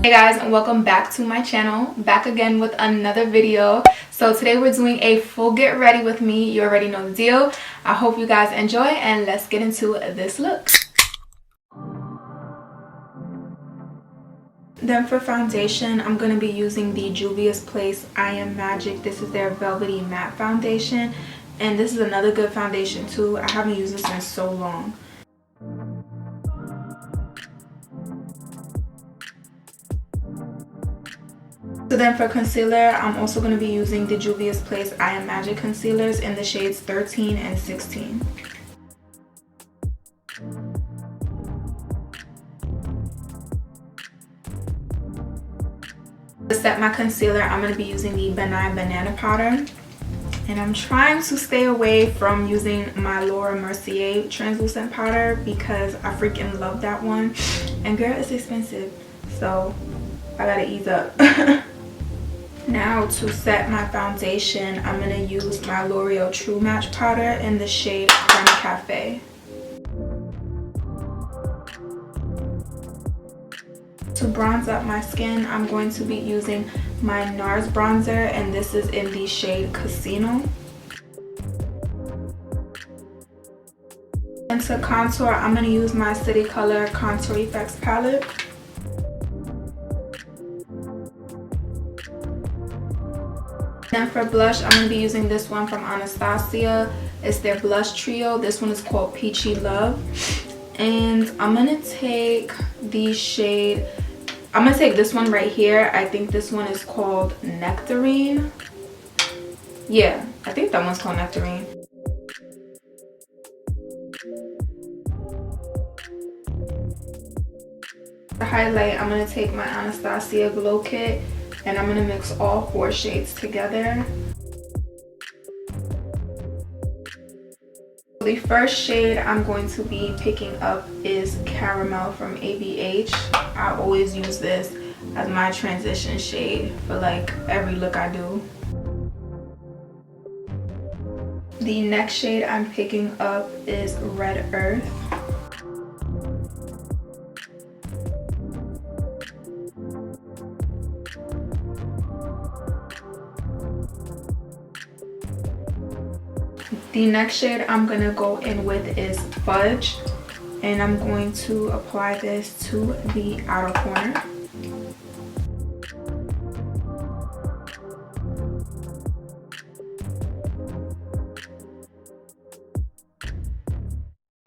Hey guys, and welcome back to my channel. Back again with another video. So today we're doing a full get ready with me. You already know the deal. I hope you guys enjoy, and let's get into this look. Then for foundation, I'm going to be using the Juvia's Place I Am Magic. This is their Velvety Matte Foundation, and this is another good foundation too. I haven't used this in so long. So then for concealer, I'm also going to be using the Juvia's Place I Am Magic concealers in the shades 13 and 16. To set my concealer, I'm going to be using the Benign Banana Powder. And I'm trying to stay away from using my Laura Mercier translucent powder because I freaking love that one. And girl, it's expensive, so I gotta ease up. Now to set my foundation, I'm going to use my L'Oreal True Match powder in the shade Creme Cafe. To bronze up my skin, I'm going to be using my NARS bronzer, and this is in the shade Casino. And to contour, I'm going to use my City Color Contour Effects palette. Then for blush, I'm going to be using this one from Anastasia. It's their blush trio. This one is called Peachy Love. And I'm going to take the shade, I'm going to take this one right here. I think this one is called Nectarine. Yeah, I think that one's called Nectarine. To highlight, I'm going to take my Anastasia Glow Kit, and I'm going to mix all 4 shades together. The first shade I'm going to be picking up is Caramel from ABH. I always use this as my transition shade for like every look I do. The next shade I'm picking up is Red Earth. The next shade I'm going to go in with is Fudge, and I'm going to apply this to the outer corner.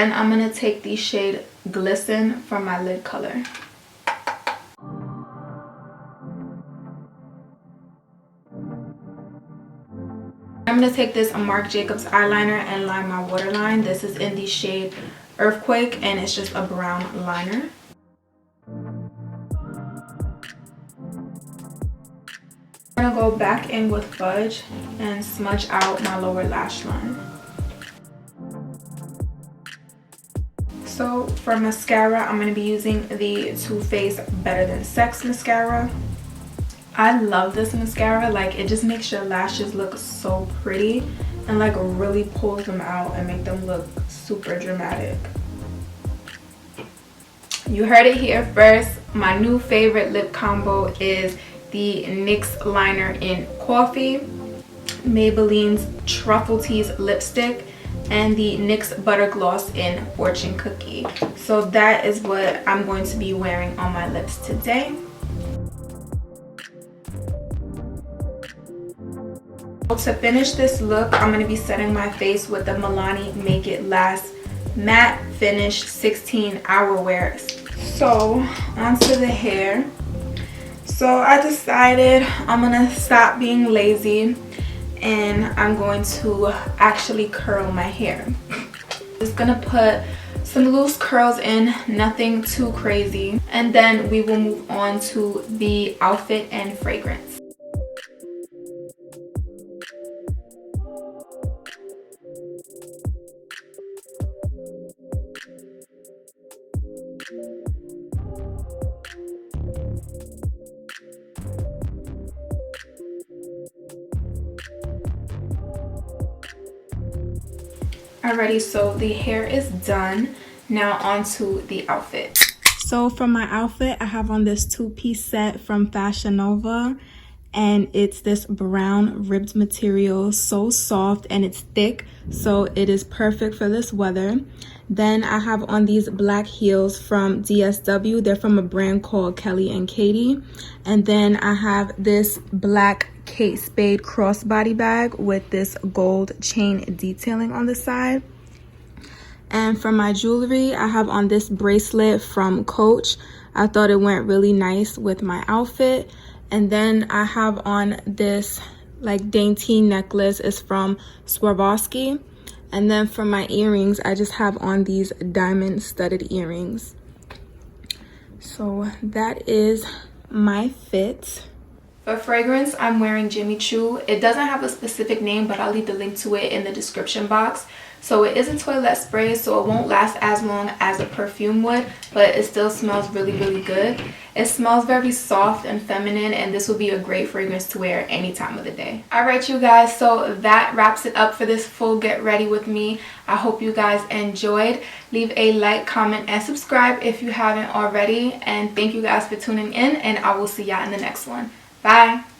And I'm going to take the shade Glisten for my lid color. I'm going to take this Marc Jacobs eyeliner and line my waterline. This is in the shade Earthquake, and it's just a brown liner. I'm going to go back in with Fudge and smudge out my lower lash line. So for mascara, I'm going to be using the Too Faced Better Than Sex mascara. I love this mascara. Like, it just makes your lashes look so pretty and like really pulls them out and make them look super dramatic. You heard it here first. My new favorite lip combo is the NYX liner in Coffee, Maybelline's Truffle Tease lipstick, and the NYX butter gloss in Fortune Cookie. So that is what I'm going to be wearing on my lips today. To finish this look, I'm going to be setting my face with the Milani Make It Last Matte Finish 16-Hour Wear. So onto the hair. So I decided I'm going to stop being lazy, and I'm going to actually curl my hair. Just going to put some loose curls in, nothing too crazy, and then we will move on to the outfit and fragrance. Alrighty, so the hair is done. Now onto the outfit. So for my outfit, I have on this two-piece set from Fashion Nova, and it's this brown ribbed material, so soft and it's thick, so it is perfect for this weather. Then I have on these black heels from DSW. They're from a brand called Kelly and Katie. And then I have this black Kate Spade crossbody bag with this gold chain detailing on the side. And for my jewelry, I have on this bracelet from Coach. I thought it went really nice with my outfit. And then I have on this like dainty necklace. It's from Swarovski. And then for my earrings, I just have on these diamond studded earrings. So that is my fit. For fragrance, I'm wearing Jimmy Choo. It doesn't have a specific name, but I'll leave the link to it in the description box. So it is a toilet spray, so it won't last as long as a perfume would, but it still smells really, really good. It smells very soft and feminine, and this will be a great fragrance to wear any time of the day. Alright, you guys, so that wraps it up for this full get ready with me. I hope you guys enjoyed. Leave a like, comment, and subscribe if you haven't already. And thank you guys for tuning in, and I will see y'all in the next one. Bye!